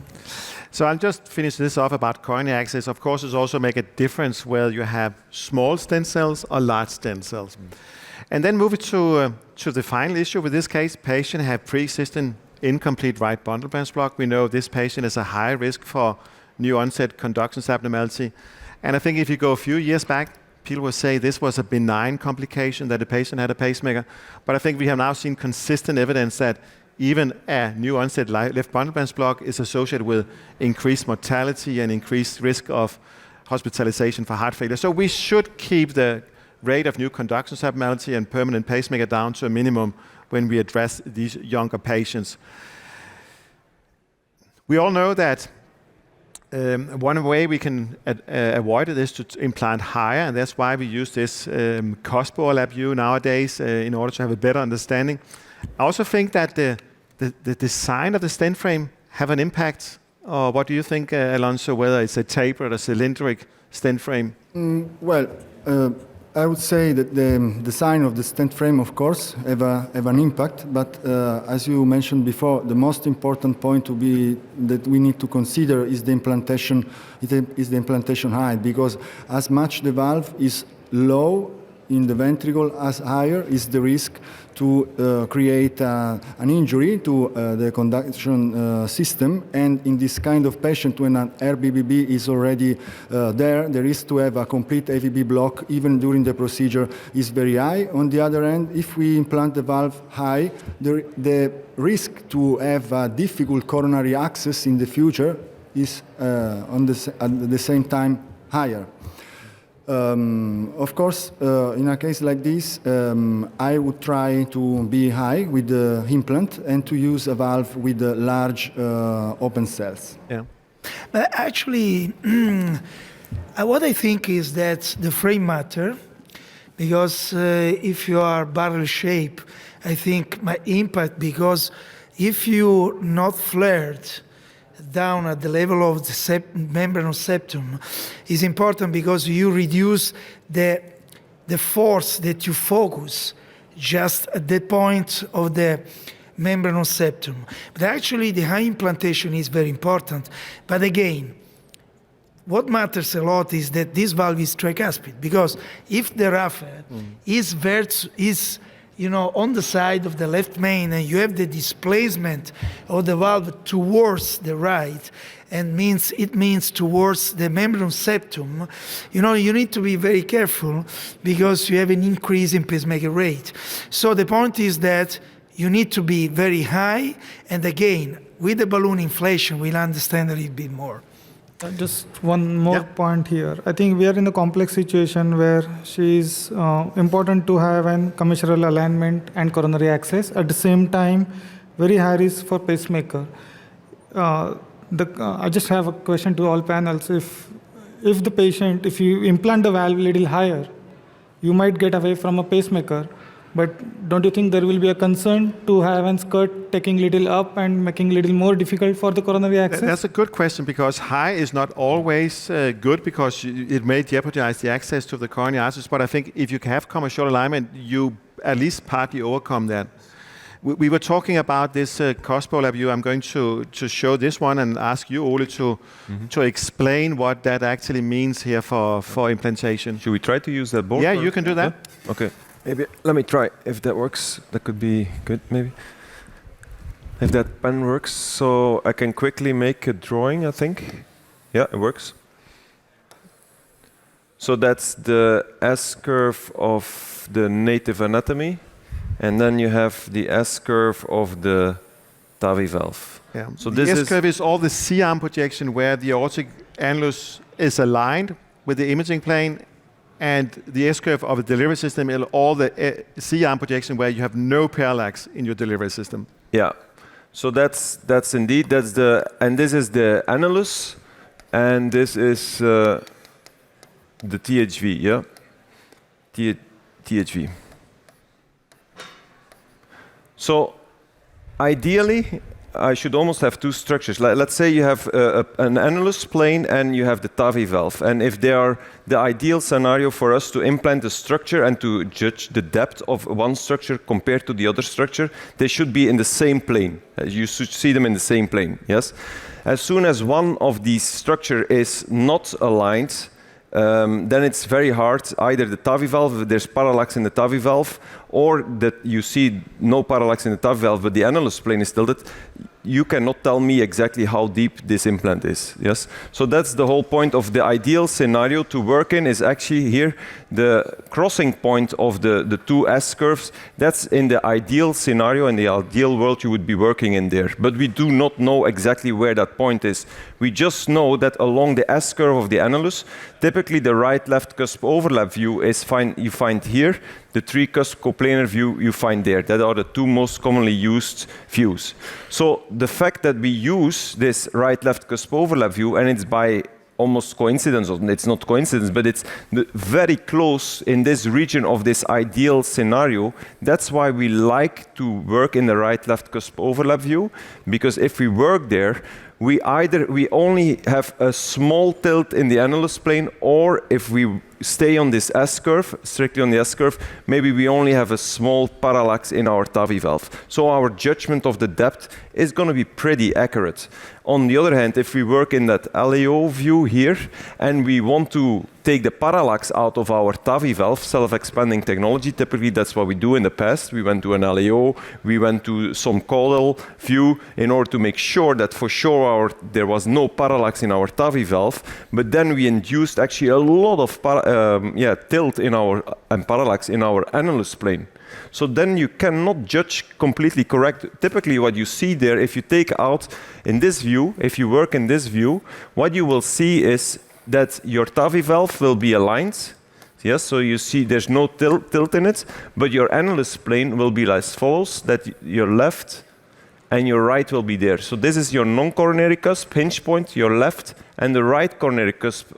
So I'll just finish this off about coronary access. Of course, it also make a difference whether you have small stent cells or large stent cells. And then move it to the final issue with this case. Patient have pre-existing incomplete right bundle branch block. We know this patient is a high risk for new onset conduction abnormality. And I think if you go a few years back, people will say this was a benign complication, that the patient had a pacemaker. But I think we have now seen consistent evidence that even a new onset left bundle branch block is associated with increased mortality and increased risk of hospitalization for heart failure. So we should keep the rate of new conduction abnormality and permanent pacemaker down to a minimum when we address these younger patients. We all know that one way we can avoid it is to implant higher, and that's why we use this Casper Labview nowadays in order to have a better understanding. I also think that the design of the stent frame have an impact. Or what do you think, Alonso, whether it's a tapered or cylindric stent frame? I would say that the design of the stent frame, of course, have an impact. But as you mentioned before, the most important point that we need to consider is the implantation. Is the implantation height, because as much the valve is low in the ventricle, as higher is the risk to create an injury to the conduction system. And in this kind of patient, when an RBBB is already there, the risk to have a complete AVB block, even during the procedure, is very high. On the other hand, if we implant the valve high, the risk to have difficult coronary access in the future is at the same time higher. Of course, in a case like this, I would try to be high with the implant and to use a valve with large open cells. Yeah. But actually, what I think is that the frame matter, because if you are barrel shape, I think my impact, because if you not flared down at the level of the membranous septum is important, because you reduce the force that you focus just at the point of the membranous septum. But actually the high implantation is very important. But again, what matters a lot is that this valve is tricuspid, because if the raphe is on the side of the left main, and you have the displacement of the valve towards the right, and it means towards the membranous septum, you need to be very careful, because you have an increase in pacemaker rate. So the point is that you need to be very high, and again, with the balloon inflation, we'll understand a little bit more. Just one more point here. I think we are in a complex situation where she is important to have an commissural alignment and coronary access. At the same time, very high risk for pacemaker. I just have a question to all panels. If you implant the valve a little higher, you might get away from a pacemaker. But don't you think there will be a concern to have a skirt taking little up and making little more difficult for the coronary access? That's a good question, because high is not always good, because it may jeopardize the access to the coronary arteries. But I think if you have common shoulder alignment, you at least partly overcome that. We were talking about this Casper Labview. I'm going to show this one and ask you, Ole, to explain what that actually means here for implantation. Should we try to use that board? Yeah, you can do that. Yeah? Okay. Maybe let me try if that works. That could be good, maybe. If that pen works, so I can quickly make a drawing, I think. Yeah, it works. So that's the S-curve of the native anatomy, and then you have the S-curve of the TAVI valve. Yeah. So the this S-curve is all the C-arm projection where the aortic annulus is aligned with the imaging plane, and the S-curve of the delivery system is all the C-arm projection where you have no parallax in your delivery system. Yeah. So that's indeed the, and this is the annulus, and this is the THV. Yeah. THV. So ideally, I should almost have two structures. Let's say you have an annulus plane and you have the TAVI valve. And if they are the ideal scenario for us to implant a structure and to judge the depth of one structure compared to the other structure, they should be in the same plane. You should see them in the same plane, yes? As soon as one of these structures is not aligned, then it's very hard, either the TAVI valve, there's parallax in the TAVI valve, or that you see no parallax in the TAVI valve, but the annulus plane is tilted. You cannot tell me exactly how deep this implant is, yes? So that's the whole point of the ideal scenario to work in, is actually here, the crossing point of the two S-curves. That's in the ideal scenario, in the ideal world you would be working in there. But we do not know exactly where that point is. We just know that along the S-curve of the annulus, typically the right-left cusp overlap view is you find here, the three-cusp coplanar view you find there. That are the two most commonly used views. So the fact that we use this right-left cusp overlap view, and it's by almost coincidence, or it's not coincidence, but it's very close in this region of this ideal scenario. That's why we like to work in the right-left cusp overlap view, because if we work there, we only have a small tilt in the annulus plane, or if we stay on this S-curve, strictly on the S-curve, maybe we only have a small parallax in our TAVI valve. So our judgment of the depth is going to be pretty accurate. On the other hand, if we work in that LAO view here, and we want to take the parallax out of our TAVI valve, self-expanding technology, typically that's what we do in the past. We went to an LAO, we went to some caudal view in order to make sure that for sure there was no parallax in our TAVI valve, but then we induced actually a lot of tilt in and parallax in our annulus plane. So then you cannot judge completely correct. Typically what you see there, if you take out in this view, if you work in this view, what you will see is that your TAVI valve will be aligned. Yes, so you see there's no tilt in it, but your annulus plane will be as follows, that your left and your right will be there. So this is your non-coronary cusp hinge point, your left, and the right coronary cusp,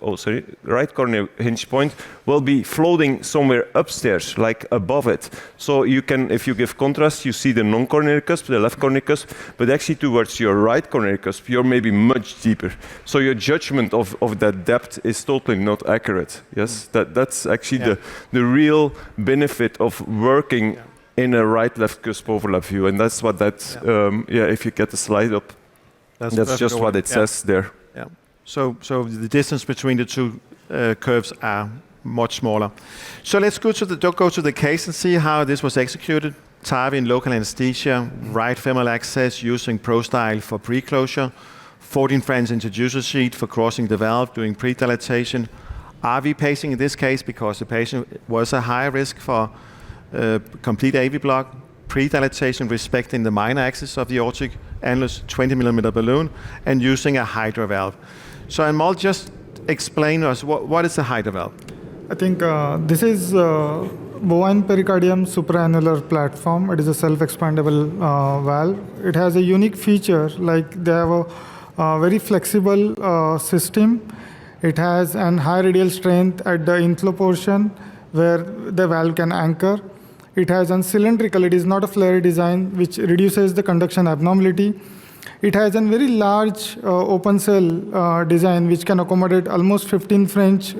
right coronary hinge point will be floating somewhere upstairs, like above it. So you can, if you give contrast, you see the non-coronary cusp, the left coronary cusp, but actually towards your right coronary cusp, you're maybe much deeper. So your judgment of that depth is totally not accurate. Yes, that's actually the real benefit of working in a right-left cusp overlap view, and that's what if you get the slide up, that's just what it says there. Yeah. So the distance between the two curves are much smaller. So let's go to the case and see how this was executed. TAVI in local anesthesia, right femoral access using ProStyle for pre-closure, 14 French introducer sheet for crossing the valve, doing pre-dilatation. RV pacing in this case because the patient was a high risk for complete AV block, pre-dilatation respecting the minor axis of the aortic annulus, 20 millimeter balloon, and using a hydro valve. So Anmol, just explain to us what is a hydro valve? I think this is bovine pericardium supraannular platform. It is a self-expandable valve. It has a unique feature, like they have a very flexible system. It has an high radial strength at the inflow portion, where the valve can anchor. It has a cylindrical, it is not a flare design, which reduces the conduction abnormality. It has a very large open cell design, which can accommodate almost 15 French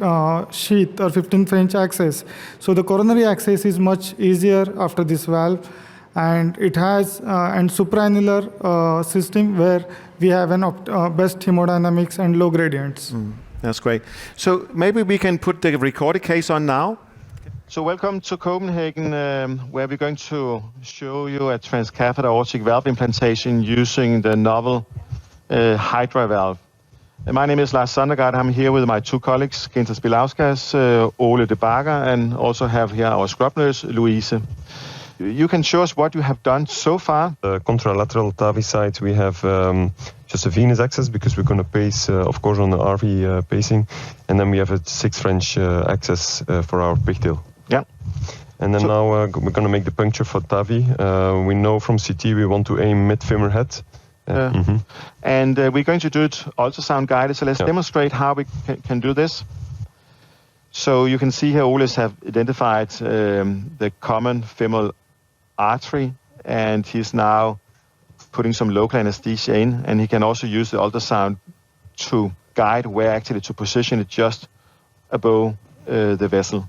sheath or 15 French access. So the coronary access is much easier after this valve. And it has a supraannular system where we have an best hemodynamics and low gradients. That's great. So maybe we can put the recorded case on now. So welcome to Copenhagen, where we're going to show you a transcatheter aortic valve implantation using the novel Hydra valve. My name is Lars Sondergaard. I'm here with my two colleagues, Ginter Spilauskas, Ole de Bager, and also have here our scrub nurse, Louise. You can show us what you have done so far. The contralateral TAVI side, we have just a venous access because we're going to pace, of course, on the RV pacing. And then we have a 6 French access for our pigtail. Yeah. And then now we're going to make the puncture for TAVI. We know from CT we want to aim mid-femur head. And we're going to do it ultrasound guided. So let's demonstrate how we can do this. So you can see here Oles have identified the common femoral artery, and he's now putting some local anesthesia in, and he can also use the ultrasound to guide where actually to position it just above the vessel.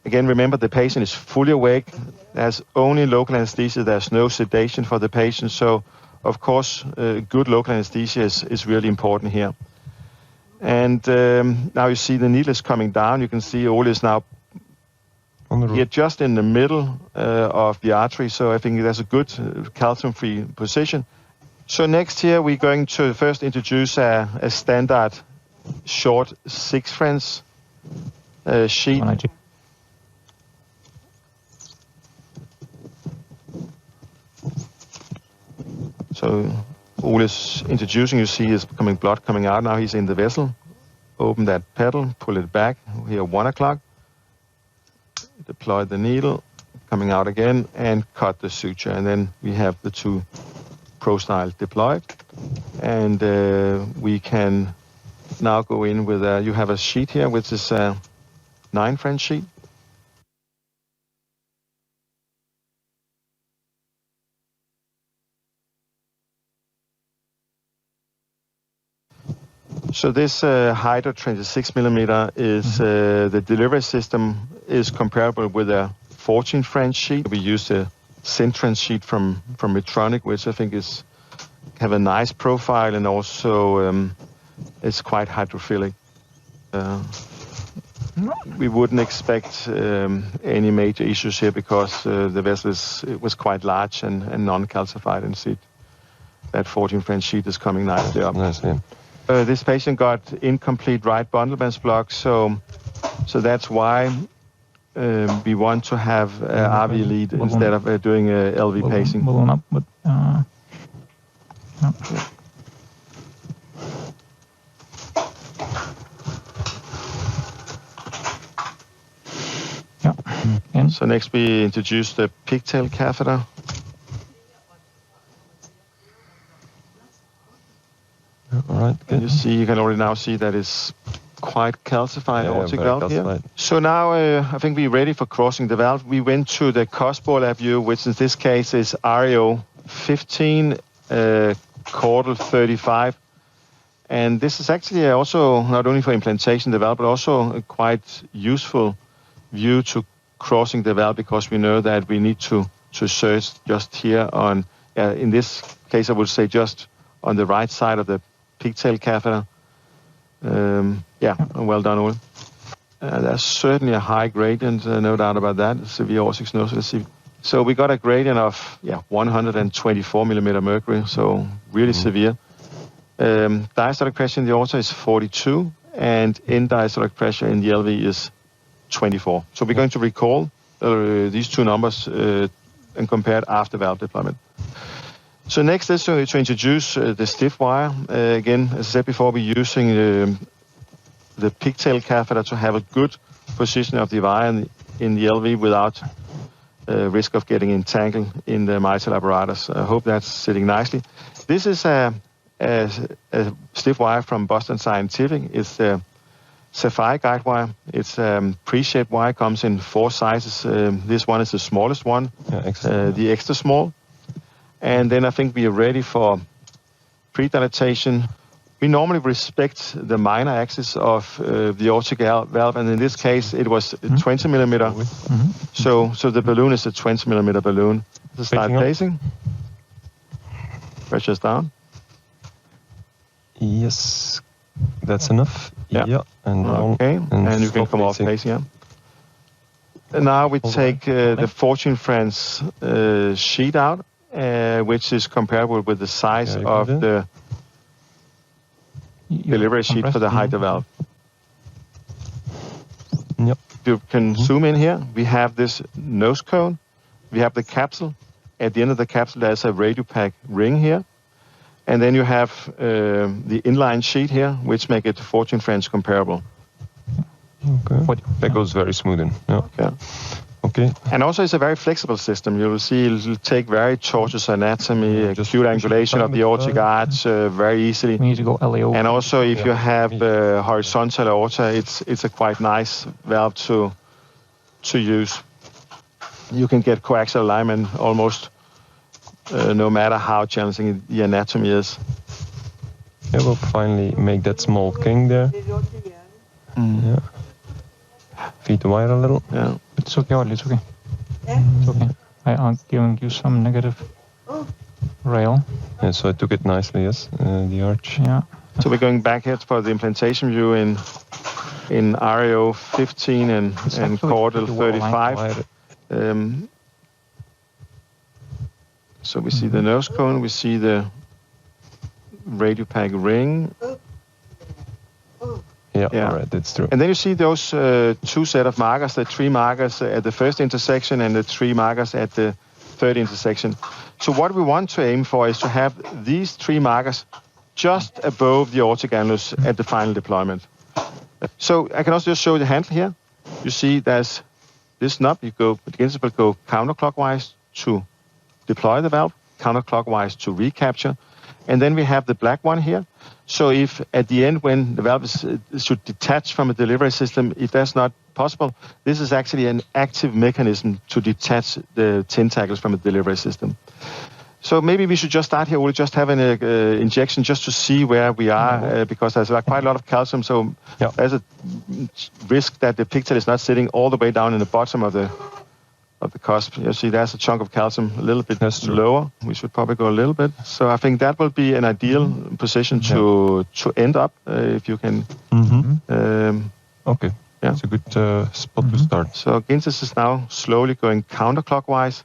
Again, remember the patient is fully awake. There's only local anesthesia. There's no sedation for the patient. So, of course, good local anesthesia is really important here. And now you see the needle is coming down. You can see Ole is now here just in the middle of the artery. So I think that's a good calcium-free position. So next here, we're going to first introduce a standard short 6 French sheet. So Ole is introducing, you see is coming blood coming out. Now he's in the vessel. Open that pedal, pull it back. Here 1 o'clock. Deploy the needle, coming out again, and cut the suture. And then we have the 2 ProStyle deployed. And we can now go in with, you have a sheet here, which is a 9 French sheet. So this Hydra 26 millimeter is the delivery system is comparable with a 14 French sheet. We use the Syntron sheet from Medtronic, which I think is have a nice profile and also it's quite hydrophilic. We wouldn't expect any major issues here because the vessel was quite large and non-calcified, and see that 14 French sheet is coming nicely up. Nice, yeah. This patient got incomplete right bundle branch block, so that's why we want to have RV lead instead of doing LV pacing. So next we introduce the pigtail catheter. All right, good. You can already now see that it's quite calcified aortic valve here. So now I think we're ready for crossing the valve. We went to the Casper Labview, which in this case is REO 15, caudal 35. And this is actually also not only for implantation of the valve, but also a quite useful view to crossing the valve, because we know that we need to search just here on, in this case I would say just on the right side of the pigtail catheter. Well done, Ole. There's certainly a high gradient, no doubt about that, severe aortic stenosis. So we got a gradient of 124 millimeter mercury, so really severe. Diastolic pressure in the aorta is 42, and end diastolic pressure in the LV is 24. So we're going to recall these 2 numbers and compare it after valve deployment. So next is to introduce the stiff wire. Again, as I said before, we're using the pigtail catheter to have a good position of the wire in the LV without risk of getting entangled in the mitral apparatus. I hope that's sitting nicely. This is a stiff wire from Boston Scientific. It's the Sapphire guide wire. It's pre-shaped wire, comes in 4 sizes. This one is the smallest one, the extra small. And then I think we are ready for pre-dilatation. We normally respect the minor axis of the aortic valve, and in this case it was 20 millimeter. So the balloon is a 20 millimeter balloon. Start placing. Pressure's down. Yes, that's enough. Yeah. And okay. And you can come off placing. Yeah. And now we take the 14 French sheet out, which is comparable with the size of the delivery sheet for the Hydra valve. Yep. You can zoom in here. We have this nose cone. We have the capsule. At the end of the capsule, there's a radiopack ring here. And then you have the inline sheet here, which make it 14 French comparable. Okay. That goes very smooth in. Yeah. Okay. And also it's a very flexible system. You will see it'll take very tortuous anatomy, acute angulation of the aortic arch very easily. We need to go LAO. And also if you have horizontal aorta, it's a quite nice valve to use. You can get coaxial alignment almost no matter how challenging the anatomy is. Yeah, we'll finally make that small king there. Yeah. Feed the wire a little. Yeah. It's okay, Ollie, it's okay. It's okay. I'm giving you some negative rail. Yeah, so I took it nicely, yes, the arch. Yeah. So we're going back here for the implantation view in RAO 15 and caudal 35. So we see the nose cone, we see the radiopack ring. Yeah, all right, that's true. And then you see those 2 set of markers, the 3 markers at the first intersection and the 3 markers at the third intersection. So what we want to aim for is to have these 3 markers just above the aortic annulus at the final deployment. So I can also just show the handle here. You see there's this knob, you go, the principle go counterclockwise to deploy the valve, counterclockwise to recapture. And then we have the black one here. So if at the end when the valve should detach from a delivery system, if that's not possible, this is actually an active mechanism to detach the tentacles from a delivery system. So maybe we should just start here. We'll just have an injection just to see where we are, because there's quite a lot of calcium. So there's a risk that the pigtail is not sitting all the way down in the bottom of the cusp. You see there's a chunk of calcium a little bit lower. We should probably go a little bit. So I think that will be an ideal position to end up if you can. Okay, that's a good spot to start. So Gintis is now slowly going counterclockwise.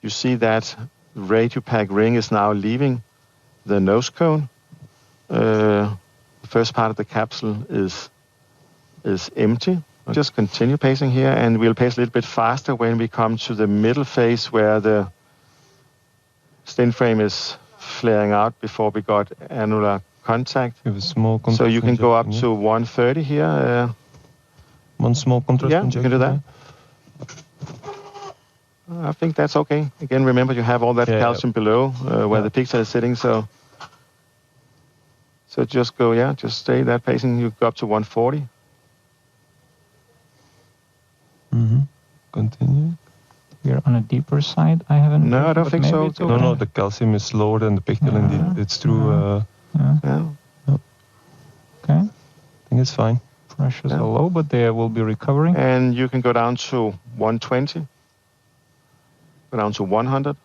You see that radiopack ring is now leaving the nose cone. The first part of the capsule is empty. Just continue pacing here, and we'll pace a little bit faster when we come to the middle phase where the stent frame is flaring out before we got annular contact. You have a small contrast. So you can go up to 130 here. One small contrast injection. You can do that. I think that's okay. Again, remember you have all that calcium below where the pigtail is sitting. So just go, just stay that pacing. You go up to 140. Continue. We're on a deeper side. I haven't. No, I don't think so. Okay. No, the calcium is lower than the pigtail indeed. It's true. Okay. I think it's fine. Pressures are low, but they will be recovering. And you can go down to 120. Go down to 100.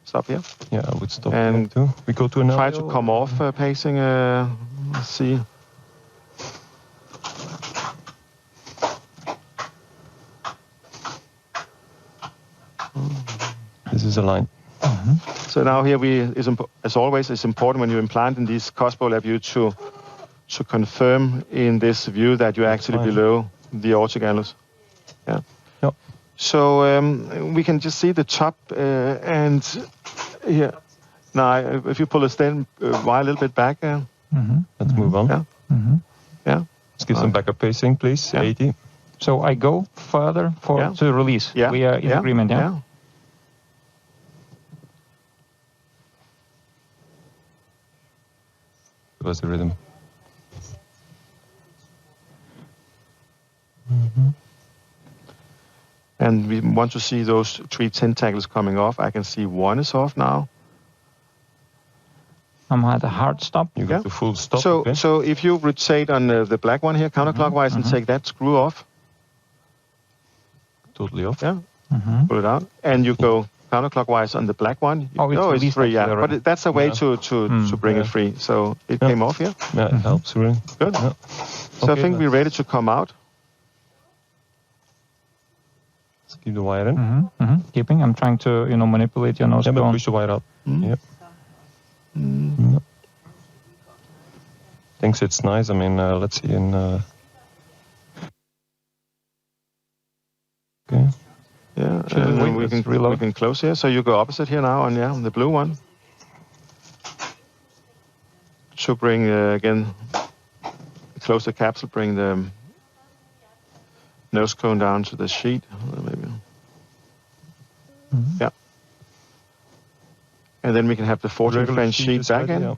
Stop here. Yeah, I would stop and here too. We go to another. Try to come off pacing. Let's see. This is a line. So now here as always, it's important when you implant in these Casper Labview to confirm in this view that you're actually below the aortic annulus. Yeah. Yep. So we can just see the top and here. Now, if you pull the stent wire a little bit back. Let's move on. Yeah. Let's give some backup pacing, please. 80. So I go further to release. Yeah. We are in agreement. Yeah. Was the rhythm. And we want to see those 3 tentacles coming off. I can see 1 is off now. I'm at a hard stop. You got the full stop. So, okay? so if you rotate on the black one here counterclockwise and take that screw off, Totally off. yeah, pull it out, and you go counterclockwise on the black one. Oh, it's it's released free, yeah. actually already. But that's a way to bring it free. So it came off here. Yeah, it helps really. Good. Yeah. So I Okay, think we're ready to come out. Let's keep the wire in. Keeping. I'm trying to, manipulate your nose Yeah, but cone. push the wire out. Yep. Thinks it's nice. I mean, let's see in. Okay. Yeah, Should we and wait? we Let's can reload. we can close here. So you go opposite here now on the blue one. To bring again, close the capsule, bring the nose cone down to the sheet. Maybe. Yeah. And then we can have the 14 Regular French sheet is back ready, in,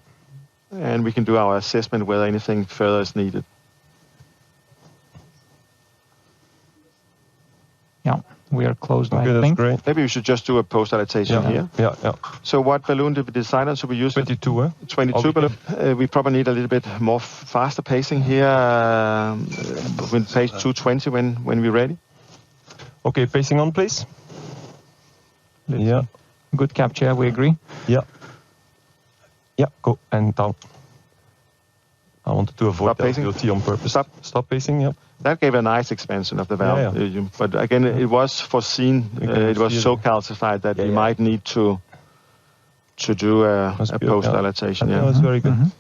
and we can do our assessment whether anything further is needed. Yeah, we are closed, Okay, I that's think. great. Maybe we should just do a post-dilatation here. Yeah. So what balloon did we decide on? So we used 22, eh? 22 balloon. We probably need a little bit more faster pacing here. With pace 220 when we're ready. Okay, pacing on, please. Yeah. Good capture, we agree. Yeah. Yeah, go and down. I wanted to avoid Stop pacing. LVOT on purpose. Stop pacing, yeah. That gave a nice expansion of the valve. Yeah. But again, it was foreseen. It was so calcified that we might need to do a post-dilatation. Yeah, that's very good.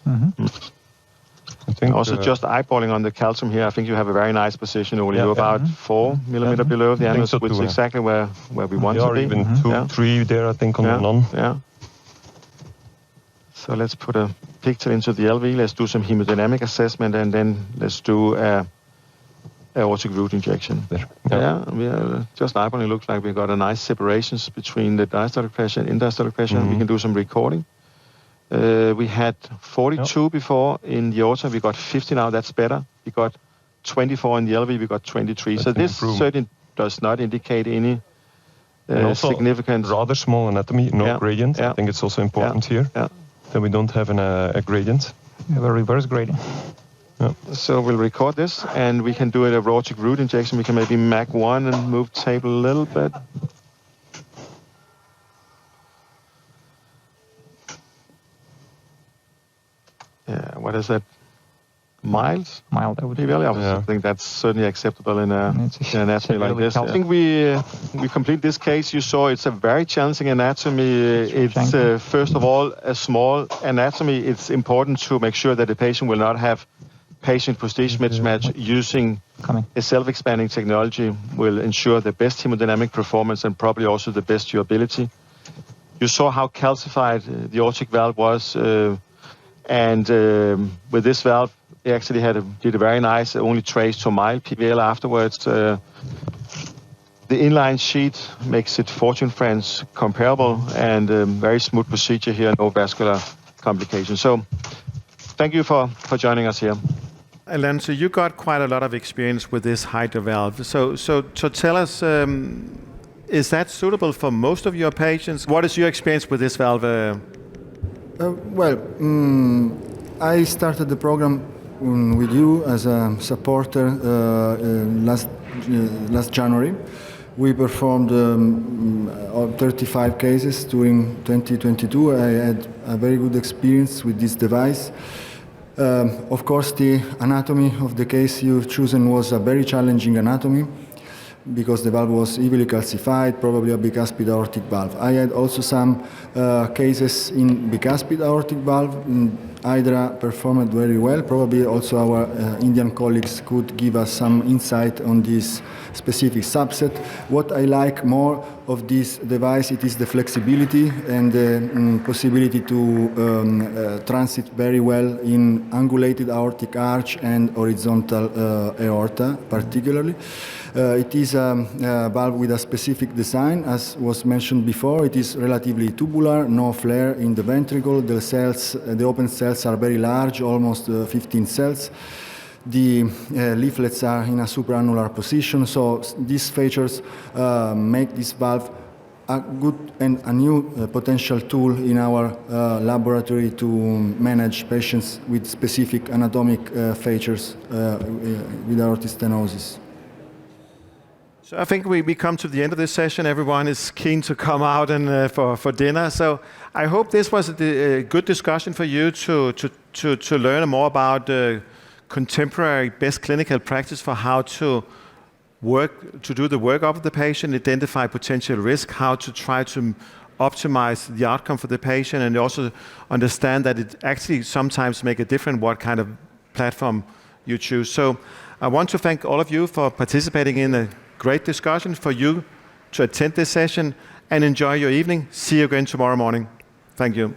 I think, also, just eyeballing on the calcium here, I think you have a very nice position. Only you're about 4 millimeter below the annulus, so which is too, exactly where we want to be. Even 2, 3 there, I think, on the non. Yeah. So let's put a picture into the LV. Let's do some hemodynamic assessment, and then let's do a aortic root injection. There. Yeah, we are just eyeballing. It looks like we got a nice separations between the diastolic pressure and end-diastolic pressure. We can do some recording. We had 42 before in the aorta. We got 50 now. That's better. We got 24 in the LV. We got 23. That's so this certainly does not indicate any significant. Rather small anatomy, no gradient. I think it's also important here that we don't have a gradient. We have a reverse gradient. Yeah. So we'll record this, and we can do an aortic root injection. We can maybe MAC 1 and move table a little bit. Yeah, what is that? Mild? Mild, I would I think that's certainly acceptable in an anatomy like this. I think we complete this case. You saw it's a very challenging anatomy. It's first of all a small anatomy. It's important to make sure that the patient will not have patient-prosthesis mismatch. Using a self-expanding technology will ensure the best hemodynamic performance and probably also the best durability. You saw how calcified the aortic valve was, and with this valve, they actually did a very nice, only traced to mild PVL afterwards. The inline sheet makes it 14 French comparable, and very smooth procedure here, no vascular complications. So thank you for joining us here. Alan, so you got quite a lot of experience with this hydro valve. So tell us, is that suitable for most of your patients? What is your experience with this valve? I started the program with you as a supporter last January. We performed 35 cases during 2022. I had a very good experience with this device. Of course, the anatomy of the case you've chosen was a very challenging anatomy because the valve was heavily calcified, probably a bicuspid aortic valve. I had also some cases in bicuspid aortic valve. Hydra performed very well. Probably also our Indian colleagues could give us some insight on this specific subset. What I like more of this device, it is the flexibility and the possibility to transit very well in angulated aortic arch and horizontal aorta, particularly. It is a valve with a specific design, as was mentioned before. It is relatively tubular, no flare in the ventricle. The cells, the open cells are very large, almost 15 cells. the leaflets are in a supraannular position. So these features make this valve a good and a new potential tool in our laboratory to manage patients with specific anatomic features with aortic stenosis. So I think we come to the end of this session. Everyone is keen to come out and for dinner. So I hope this was a good discussion for you to learn more about contemporary best clinical practice for how to do the workup of the patient, identify potential risk, how to try to optimize the outcome for the patient, and also understand that it actually sometimes makes a difference what kind of platform you choose. So I want to thank all of you for participating in a great discussion, for you to attend this session, and enjoy your evening. See you again tomorrow morning. Thank you.